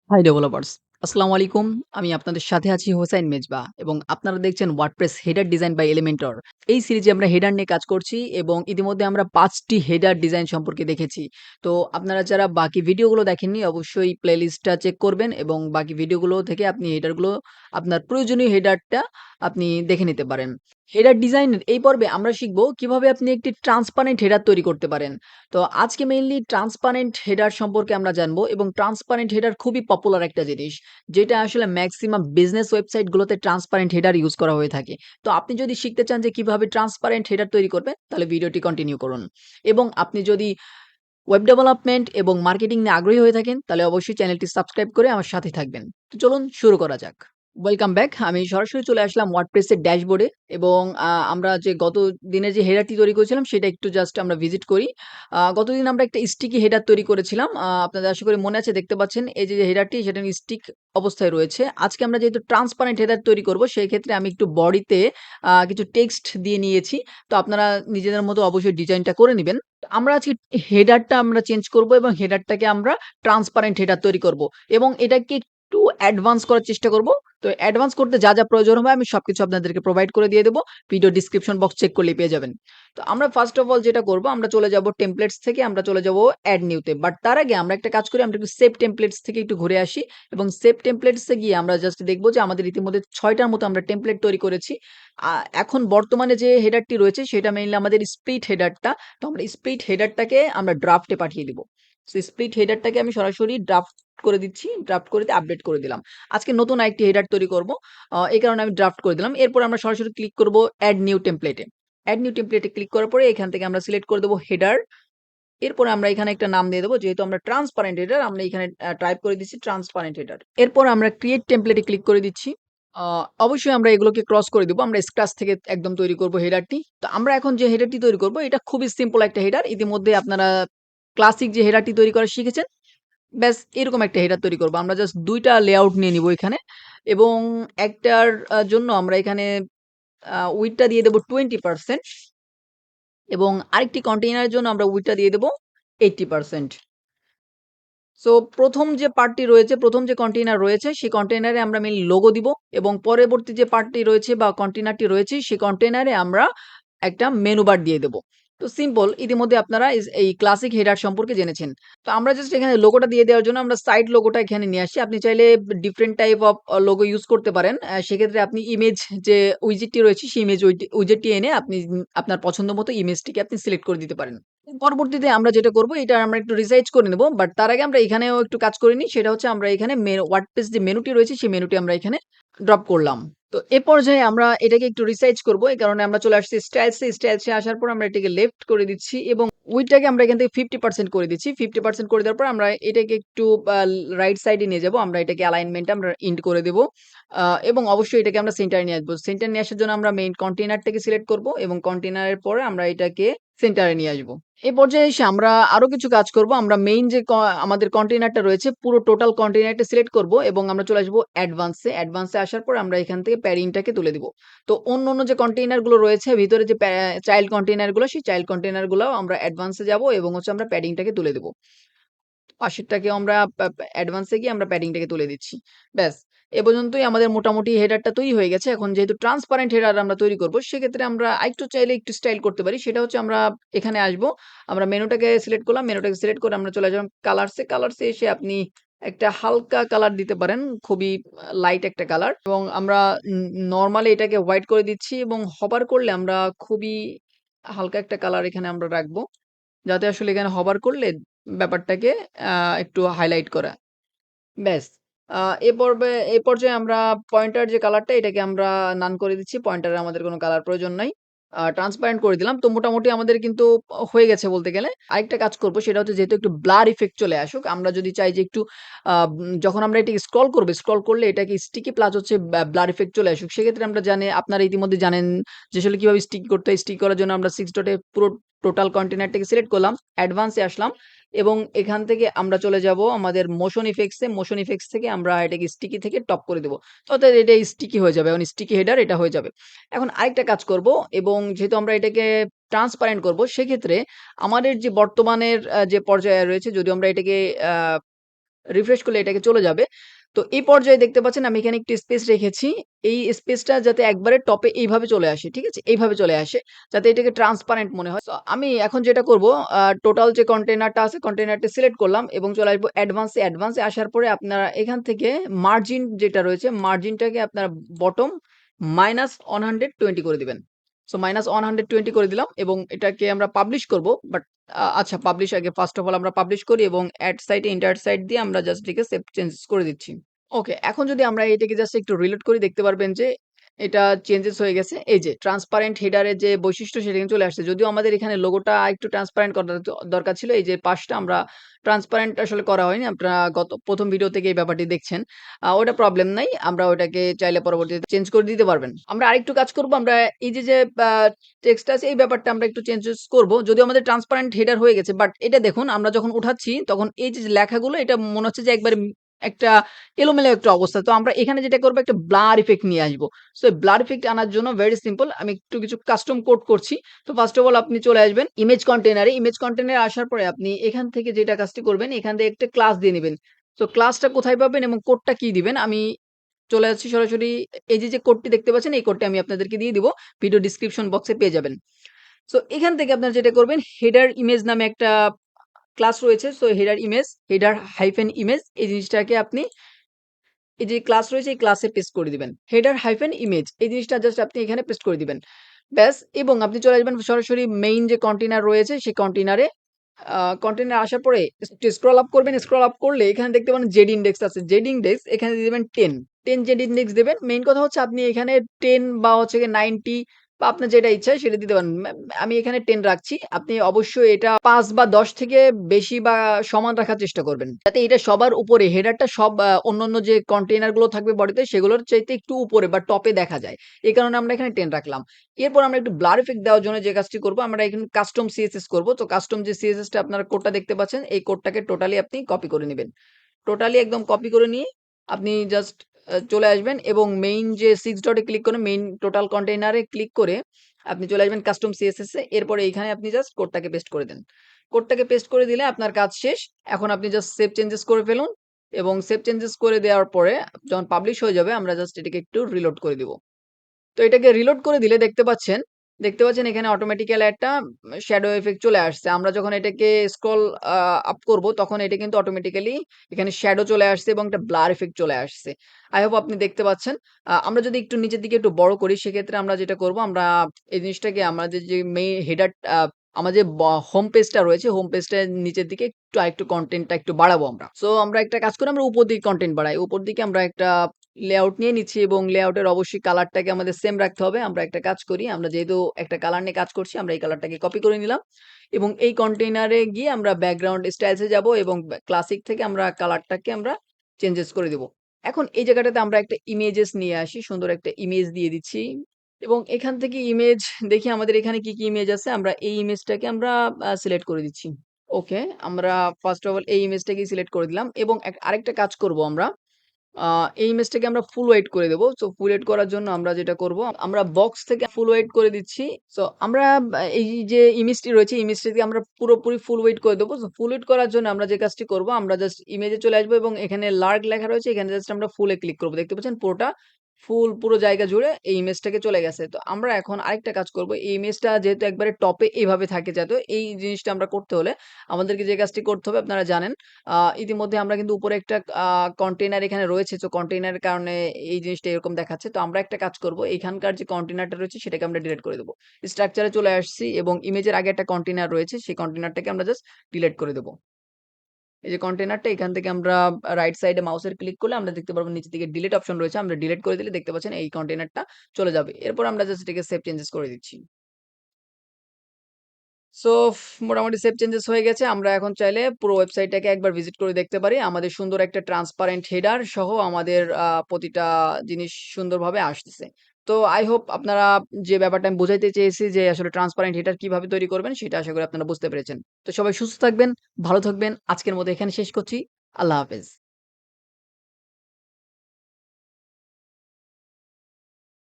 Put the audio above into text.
High developers, আসসালামু আলাইকুম। আমি আপনাদের সাথে আছি হোসাইন মেজবা এবং আপনারা দেখছেন WordPress header design by Elementor. এই সিরিজে আমরা হেডার নিয়ে কাজ করছি এবং ইতিমধ্যে আমরা ৫ টি হেডার ডিজাইন সম্পর্কে দেখেছি। তো আপনারা যারা বাকি ভিডিওগুলো দেখেননি অবশ্যই প্লেলিস্টটা চেক করবেন এবং বাকি ভিডিওগুলো থেকে আপনি হেডারগুলো আপনার প্রয়োজনীয় হেডারটা আপনি দেখে নিতে পারেন। হেডার ডিজাইনের এই পর্বে আমরা শিখব কিভাবে আপনি একটি ট্রান্সপারেন্ট হেডার তৈরি করতে পারেন। তো আজকে মেইনলি ট্রান্সপারেন্ট হেডার সম্পর্কে আমরা জানবো এবং ট্রান্সপারেন্ট হেডার খুবই পপুলার একটা জিনিস। যেটা আসলে ম্যাক্সিমাম বিজনেস ওয়েবসাইটগুলোতে ট্রান্সপারেন্ট হেডার ইউজ করা হয়ে থাকে। তো আপনি যদি শিখতে চান যে কিভাবে ট্রান্সপারেন্ট হেডার তৈরি করবেন, তাহলে ভিডিওটি কন্টিনিউ করুন। এবং আপনি যদি ওয়েব ডেভেলপমেন্ট এবং মার্কেটিং নিয়ে আগ্রহী হয়ে থাকেন, তাহলে অবশ্যই চ্যানেলটি সাবস্ক্রাইব করে আমার সাথে থাকবেন। তো চলুন শুরু করা যাক। Welcome back. আমি সরাসরি চলে আসলাম ওয়ার্ডপ্রেসের ড্যাশবোর্ডে এবং আমরা যে গত দিনে যে হেডারটি তৈরি করেছিলাম সেটা একটু জাস্ট আমরা ভিজিট করি। গতদিন আমরা একটা স্টিকি হেডার তৈরি করেছিলাম। আপনাদের আশা করি মনে আছে, দেখতে পাচ্ছেন এই যে হেডারটি সেটা স্টিক অবস্থায় রয়েছে। আজকে আমরা যেহেতু ট্রান্সপারেন্ট হেডার তৈরি করব সেই ক্ষেত্রে আমি একটু বডিতে কিছু টেক্সট দিয়ে নিয়েছি। তো আপনারা নিজেদের মতো অবশ্যই ডিজাইনটা করে নিবেন। আমরা আজকে হেডারটা আমরা চেঞ্জ করব এবং হেডারটাকে আমরা ট্রান্সপারেন্ট হেডার তৈরি করব এবং এটাকে একটু অ্যাডভান্স করার চেষ্টা করব। তো অ্যাডভান্স করতে যা, যা প্রয়োজন হবে আমি সবকিছু আপনাদেরকে প্রোভাইড করে দিয়ে দেব। ভিডিও ডেসক্রিপশন বক্স চেক করলেই পেয়ে যাবেন। তো আমরা ফার্স্ট অফ অল যেটা করব, আমরা চলে যাব টেমপ্লেটস থেকে আমরা চলে যাব এড নিউ তে। বাট তার আগে আমরা একটা কাজ করি, আমরা একটু সেভ টেমপ্লেটস থেকে একটু ঘুরে আসি এবং সেভ টেমপ্লেটস এ গিয়ে আমরা জাস্ট দেখব যে আমাদের ইতিমধ্যে ৬ টার মতো আমরা টেমপ্লেট তৈরি করেছি। এখন বর্তমানে যে হেডারটি রয়েছে সেটা মেইনলি আমাদের স্প্লিট হেডারটা। তো আমরা স্প্লিট হেডারটাকে আমরা ড্রাফটে পাঠিয়ে দিব। সো স্প্লিট হেডারটাকে আমি সরাসরি ড্রাফট করে দিচ্ছি। ড্রাফট করে দিয়ে আপডেট করে দিলাম। আজকে নতুন আরেকটি হেডার তৈরি করব। এই কারণে আমি ড্রাফট করে দিলাম। এরপর আমরা সরাসরি ক্লিক করব এড নিউ টেমপ্লেটে। এড নিউ টেমপ্লেটে ক্লিক করার পরে এখান থেকে আমরা সিলেক্ট করে দেব হেডার। এরপরে আমরা এখানে একটা নাম দিয়ে দেব। যেহেতু আমরা ট্রান্সপারেন্ট হেডার, আমরা এখানে টাইপ করে দিচ্ছি ট্রান্সপারেন্ট হেডার। এরপর আমরা ক্রিয়েট টেমপ্লেটে ক্লিক করে দিচ্ছি। আ অবশ্যই আমরা এগুলোকে ক্রস করে দিব। আমরা স্ক্র্যাচ থেকে একদম তৈরি করব হেডারটি। তো আমরা এখন যে হেডারটি তৈরি করব এটা খুবই সিম্পল একটা হেডার। ইতিমধ্যে আপনারা ক্লাসিক যে হেডারটি তৈরি করা শিখেছেন, ব্যাস এরকম একটা হেডার তৈরি করব। আমরা জাস্ট ২ টা লেআউট নিয়ে নিব এখানে এবং একটার জন্য আমরা এখানে উইডথ টা দিয়ে দেব 20% এবং আরেকটি কন্টেইনারের জন্য আমরা উইডথ টা দিয়ে দেব 80%। সো ১ম যে পার্টটি রয়েছে, ১ম যে কন্টেইনার রয়েছে সেই কন্টেইনারে আমরা মেইনলি লোগো দিব এবং পরবর্তী যে পার্টটি রয়েছে বা কন্টেইনারটি রয়েছে সেই কন্টেইনারে আমরা একটা মেনু বার দিয়ে দেব। তো সিম্পল, ইতিমধ্যে আপনারা এই ক্লাসিক হেডার সম্পর্কে জেনেছেন। তো আমরা জাস্ট এখানে লোগোটা দিয়ে দেওয়ার জন্য আমরা সাইড লোগোটা এখানে নিয়ে আসছি। আপনি চাইলে different type of logo use করতে পারেন। সেক্ষেত্রে আপনি ইমেজ যে উইজেটটি রয়েছে সেই ইমেজ উইজেটটি এনে আপনি আপনার পছন্দ মতো ইমেজটিকে আপনি সিলেক্ট করে দিতে পারেন। পরবর্তীতে আমরা যেটা করব এটা আমরা একটু রিসার্চ করে নেব। বাট তার আগে আমরা এখানেও একটু কাজ করে নিই। সেটা হচ্ছে আমরা এখানে ওয়ার্ডপ্রেস যে মেনুটি রয়েছে সেই মেনুটি আমরা এখানে ড্রপ করলাম। তো এ পর্যায়ে আমরা এটাকে একটু রিসার্চ করব। এই কারণে আমরা চলে আসছি স্টাইলস এ। স্টাইলস এ আসার পর আমরা এটাকে লেফট করে দিচ্ছি এবং উইডথটাকে আমরা এখান থেকে 50% করে দিচ্ছি। 50% করে দেওয়ার পর আমরা এটাকে একটু আ রাইট সাইডে নিয়ে যাব। আমরা এটাকে অ্যালাইনমেন্ট আমরা ইন্ড করে দেব। এবং অবশ্যই এটাকে আমরা সেন্টারে নিয়ে আসবো। সেন্টারে নিয়ে আসার জন্য আমরা মেইন কন্টেইনারটাকে সিলেক্ট করব এবং কন্টেইনারের পরে আমরা এটাকে সেন্টারে নিয়ে আসবো। এ পর্যায়ে এসে আমরা আরো কিছু কাজ করব। আমরা মেইন যে আমাদের কন্টেইনারটা রয়েছে পুরো টোটাল কন্টেইনারটা সিলেক্ট করব এবং আমরা চলে আসবো অ্যাডভান্স এ। অ্যাডভান্স এ আসার পর আমরা এখান থেকে প্যাডিংটাকে তুলে দিব। তো অন্য যে কন্টেইনার গুলো রয়েছে ভিতরে যে চাইল্ড কন্টেইনার গুলো সেই চাইল্ড কন্টেইনার গুলাও আমরা অ্যাডভান্স এ যাব এবং হচ্ছে আমরা প্যাডিংটাকে তুলে দিব। পাশেরটাকে আমরা অ্যাডভান্স এ গিয়ে আমরা প্যাডিংটাকে তুলে দিচ্ছি। ব্যাস এ পর্যন্তই আমাদের মোটামুটি হেডারটা তৈরি হয়ে গেছে। এখন যেহেতু ট্রান্সপারেন্ট হেডার আমরা তৈরি করব, সেক্ষেত্রে আমরা আরেকটু চাইলে একটু স্টাইল করতে পারি। সেটা হচ্ছে আমরা এখানে আসবো। আমরা মেনুটাকে সিলেক্ট করলাম। মেনুটাকে সিলেক্ট করে আমরা চলে আসলাম কালারস এ। কালারস এ এসে আপনি একটা হালকা কালার দিতে পারেন। খুবই লাইট একটা কালার এবং আমরা নরমালি এটাকে হোয়াইট করে দিচ্ছি এবং হভার করলে আমরা খুবই হালকা একটা কালার এখানে আমরা রাখবো। যাতে আসলে এখানে হভার করলে ব্যাপারটাকে আ একটু হাইলাইট করা। ব্যাস। আ এ পর্যায়ে আমরা পয়েন্টার যে কালারটা এটাকে আমরা নান করে দিচ্ছি। পয়েন্টারে আমাদের কোনো কালার প্রয়োজন নাই। ট্রান্সপারেন্ট করে দিলাম। তো মোটামুটি আমাদের কিন্তু হয়ে গেছে বলতে গেলে। আরেকটা কাজ করব সেটা হচ্ছে যেহেতু একটু ব্লার ইফেক্ট চলে আসুক। আমরা যদি চাই যে একটু যখন আমরা এটাকে স্ক্রল করব, স্ক্রল করলে এটাকে স্টিকি প্লাস হচ্ছে ব্লার ইফেক্ট চলে আসুক। সেক্ষেত্রে আমরা আপনারা ইতিমধ্যে জানেন যে আসলে কিভাবে স্টিকি করতে হয়। স্টিক করার জন্য আমরা 6 ডটে পুরো টোটাল কন্টেইনারটাকে সিলেক্ট করলাম। অ্যাডভান্স এ আসলাম। এবং এখান থেকে আমরা চলে যাব আমাদের মোশন ইফেক্টস এ। মোশন ইফেক্টস থেকে আমরা এটাকে স্টিকি থেকে টপ করে দেব। তো অর্থাৎ এটা স্টিকি হয়ে যাবে। এখন স্টিকি হেডার এটা হয়ে যাবে। এখন আরেকটা কাজ করব এবং যেহেতু আমরা এটাকে ট্রান্সপারেন্ট করব সেক্ষেত্রে আমাদের যে বর্তমানের যে পর্যায়ে রয়েছে, যদিও আমরা এটাকে আ রিফ্রেশ করলে এটাকে চলে যাবে। তো এই পর্যায়ে দেখতে পাচ্ছেন আমি এখানে একটু স্পেস রেখেছি। এই স্পেসটা যাতে একবারে টপে এইভাবে চলে আসে। ঠিক আছে? এইভাবে চলে আসে। যাতে এটাকে ট্রান্সপারেন্ট মনে হয়। সো আমি এখন যেটা করব টোটাল যে কন্টেইনারটা আছে কন্টেইনারটা সিলেক্ট করলাম এবং চলে আসবো অ্যাডভান্সে। অ্যাডভান্সে আসার পরে আপনারা এখান থেকে মার্জিন যেটা রয়েছে মার্জিনটাকে আপনারা বটম -120 করে দিবেন। সো -120 করে দিলাম এবং এটাকে আমরা পাবলিশ করব। বাট আচ্ছা পাবলিশ আগে ফার্স্ট অফ অল আমরা পাবলিশ করি এবং এড সাইটে ইন্টার সাইট দিয়ে আমরা জাস্ট এটাকে সেভ চেঞ্জেস করে দিচ্ছি। ওকে, এখন যদি আমরা এটাকে জাস্ট একটু রিলোড করি দেখতে পারবেন যে এটা চেঞ্জেস হয়ে গেছে। এই যে ট্রান্সপারেন্ট হেডারের যে বৈশিষ্ট্য সেটা কিন্তু চলে আসছে। যদিও আমাদের এখানে লোগোটা একটু ট্রান্সপারেন্ট করা দরকার ছিল। এই যে পাশটা আমরা ট্রান্সপারেন্ট আসলে করা হয়নি। আপনারা গত ১ম ভিডিও থেকে এই ব্যাপারটি দেখছেন। ওটা প্রবলেম নাই। আমরা ওটাকে চাইলে পরবর্তীতে চেঞ্জ করে দিতে পারবেন। আমরা আরেকটু কাজ করব। আমরা এই যে আ টেক্সট আছে এই ব্যাপারটা আমরা একটু চেঞ্জেস করব। যদিও আমাদের ট্রান্সপারেন্ট হেডার হয়ে গেছে। বাট এটা দেখুন আমরা যখন উঠাচ্ছি তখন এই যে লেখাগুলো এটা মনে হচ্ছে যে একবারে একটা এলোমেলো একটা অবস্থা। তো আমরা এখানে যেটা করব একটা ব্লার ইফেক্ট নিয়ে আসব। সো এই ব্লার ইফেক্ট আনার জন্য ভেরি সিম্পল আমি একটু কিছু কাস্টম কোড করছি। তো ফার্স্ট অফ অল আপনি চলে আসবেন ইমেজ কন্টেইনারে। ইমেজ কন্টেইনারে আসার পরে আপনি এখান থেকে যেটা কাজটি করবেন এখান থেকে একটা ক্লাস দিয়ে নিবেন। তো ক্লাসটা কোথায় পাবেন এবং কোডটা কি দিবেন আমি চলে যাচ্ছি সরাসরি এই যে কোডটি দেখতে পাচ্ছেন এই কোডটি আমি আপনাদেরকে দিয়ে দিব। ভিডিও ডেসক্রিপশন বক্সে পেয়ে যাবেন। সো এখান থেকে আপনারা যেটা করবেন হেডার ইমেজ নামে একটা ক্লাস রয়েছে। So header image, header hyphen image এই জিনিসটাকে আপনি এই যে ক্লাস রয়েছে এই ক্লাসে পেস্ট করে দিবেন। হেডার হাইফেন ইমেজ এই জিনিসটা জাস্ট আপনি এখানে পেস্ট করে দিবেন। ব্যাস এবং আপনি চলে আসবেন সরাসরি মেইন যে কন্টেইনার রয়েছে সেই কন্টেইনারে। কন্টেইনার আসার পরে একটু স্ক্রল আপ করবেন। স্ক্রল আপ করলে এখানে দেখতে পারেন জেড ইনডেক্স আছে। জেড ইনডেক্স এখানে দিয়ে দিবেন 10। 10 জেড ইনডেক্স দিবেন। মেইন কথা হচ্ছে আপনি এখানে 10 বা হচ্ছে গিয়ে 90 বা আপনার যেটা ইচ্ছা সেটা দিতে পারেন। আমি এখানে 10 রাখছি। আপনি অবশ্যই এটা ৫ বা ১০ থেকে বেশি বা সমান রাখার চেষ্টা করবেন। যাতে এটা সবার উপরে হেডারটা সব অন্যান্য যে কন্টেইনার গুলো থাকবে বডিতে সেগুলোর চাইতে একটু উপরে বা টপে দেখা যায়। এই কারণে আমরা এখানে 10 রাখলাম। এরপর আমরা একটু ব্লার ইফেক্ট দেওয়ার জন্য যে কাজটি করব আমরা এখানে কাস্টম সিএসএস করব। তো কাস্টম যে সিএসএস টা আপনারা কোডটা দেখতে পাচ্ছেন এই কোডটাকে টোটালি আপনি কপি করে নিবেন। টোটালি একদম কপি করে নিয়ে আপনি জাস্ট চলে আসবেন এবং মেইন যে 6 ডটে ক্লিক করে মেইন টোটাল কন্টেইনারে ক্লিক করে আপনি চলে আসবেন কাস্টম সিএসএস এ। এরপরে এইখানে আপনি জাস্ট কোডটাকে পেস্ট করে দেন। কোডটাকে পেস্ট করে দিলে আপনার কাজ শেষ। এখন আপনি জাস্ট সেভ চেঞ্জেস করে ফেলুন এবং সেভ চেঞ্জেস করে দেওয়ার পরে যখন পাবলিশ হয়ে যাবে আমরা জাস্ট এটাকে একটু রিলোড করে দিব। তো এটাকে রিলোড করে দিলে দেখতে পাচ্ছেন এখানে অটোমেটিক্যালি একটা শ্যাডো ইফেক্ট চলে আসছে। আমরা যখন এটাকে স্ক্রল আপ করব তখন এটা কিন্তু অটোমেটিক্যালি এখানে শ্যাডো চলে আসছে এবং একটা ব্লার ইফেক্ট চলে আসছে। আই হোপ আপনি দেখতে পাচ্ছেন। আমরা যদি একটু নিচের দিকে একটু বড় করি সেক্ষেত্রে আমরা যেটা করব আমরা এই জিনিসটাকে আমাদের যে হেডার আমার যে হোম পেজটা রয়েছে হোম পেজটার নিচের দিকে একটু আরেকটু কনটেন্টটা একটু বাড়াবো আমরা। সো আমরা একটা কাজ করি আমরা উপর দিকে কনটেন্ট বাড়াই। উপর দিকে আমরা একটা লেআউট নিয়ে নিচ্ছি এবং লেআউটের অবশ্যই কালারটাকে আমাদের সেম রাখতে হবে। আমরা একটা কাজ করি, আমরা যেহেতু একটা কালার নিয়ে কাজ করছি, আমরা এই কালারটাকে কপি করে নিলাম এবং এই কন্টেইনারে গিয়ে আমরা ব্যাকগ্রাউন্ড স্টাইলস এ যাবো এবং ক্লাসিক থেকে আমরা কালারটাকে আমরা চেঞ্জেস করে দিব। এখন এই জায়গাটাতে আমরা একটা ইমেজেস নিয়ে আসি। সুন্দর একটা ইমেজ দিয়ে দিচ্ছি এবং এখান থেকে ইমেজ দেখি আমাদের এখানে কি ইমেজ আছে। আমরা এই ইমেজটাকে আমরা সিলেক্ট করে দিচ্ছি। ওকে, আমরা ফার্স্ট অফ অল এই ইমেজটাকেই সিলেক্ট করে দিলাম এবং আরেকটা কাজ করব আমরা। আ এই ইমেজটাকে আমরা ফুল ওয়েট করে দেব। সো ফুল ওয়েট করার জন্য আমরা যেটা করব, আমরা বক্স থেকে ফুল ওয়েট করে দিচ্ছি। সো আমরা এই যে ইমেজটি রয়েছে, ইমেজটিকে আমরা পুরোপুরি ফুল ওয়েট করে দেব। সো ফুল ওয়েট করার জন্য আমরা যে কাজটি করব, আমরা জাস্ট ইমেজে চলে আসবো এবং এখানে লার্ক লেখা রয়েছে, এখানে জাস্ট আমরা ফুল এ ক্লিক করব। দেখতে পাচ্ছেন পুরোটা পুরো জায়গা জুড়ে এই ইমেজটাকে চলে গেছে। তো আমরা এখন আরেকটা কাজ করব। এই ইমেজটা যেহেতু একবারে টপে এভাবে থাকে যাতে এই জিনিসটা আমরা করতে হলে আমাদেরকে যে কাজটি করতে হবে আপনারা জানেন। ইতিমধ্যে আমরা কিন্তু উপরে একটা কন্টেইনার এখানে রয়েছে। তো কন্টেইনারের কারণে এই জিনিসটা এরকম দেখাচ্ছে। তো আমরা একটা কাজ করব। এখানকার যে কন্টেইনারটা রয়েছে সেটাকে আমরা ডিলিট করে দেব। স্ট্রাকচারে চলে আসছি এবং ইমেজের আগে একটা কন্টেইনার রয়েছে। সেই কন্টেইনারটাকে আমরা জাস্ট ডিলিট করে দেব। এই যে কন্টেইনারটা এখান থেকে আমরা রাইট সাইডে মাউসের ক্লিক করলে আমরা দেখতে পারবো নিচের দিকে ডিলিট অপশন রয়েছে। আমরা ডিলিট করে দিলে দেখতে পাচ্ছেন এই কন্টেইনারটা চলে যাবে। এরপর আমরা জাস্ট এটাকে সেভ চেঞ্জেস করে দিচ্ছি। সো মোটামুটি সেভ চেঞ্জেস হয়ে গেছে। আমরা এখন চাইলে পুরো ওয়েবসাইটটাকে একবার ভিজিট করে দেখতে পারি। আমাদের সুন্দর একটা ট্রান্সপারেন্ট হেডার সহ আমাদের প্রতিটা জিনিস সুন্দরভাবে আসতেছে। তো আই হোপ আপনারা যে ব্যাপারটা আমি বোঝাইতে চেয়েছি যে আসলে ট্রান্সপারেন্ট হেডার কিভাবে তৈরি করবেন সেটা আশা করি আপনারা বুঝতে পেরেছেন। তো সবাই সুস্থ থাকবেন, ভালো থাকবেন। আজকের মতো এখানে শেষ করছি। আল্লাহ হাফেজ।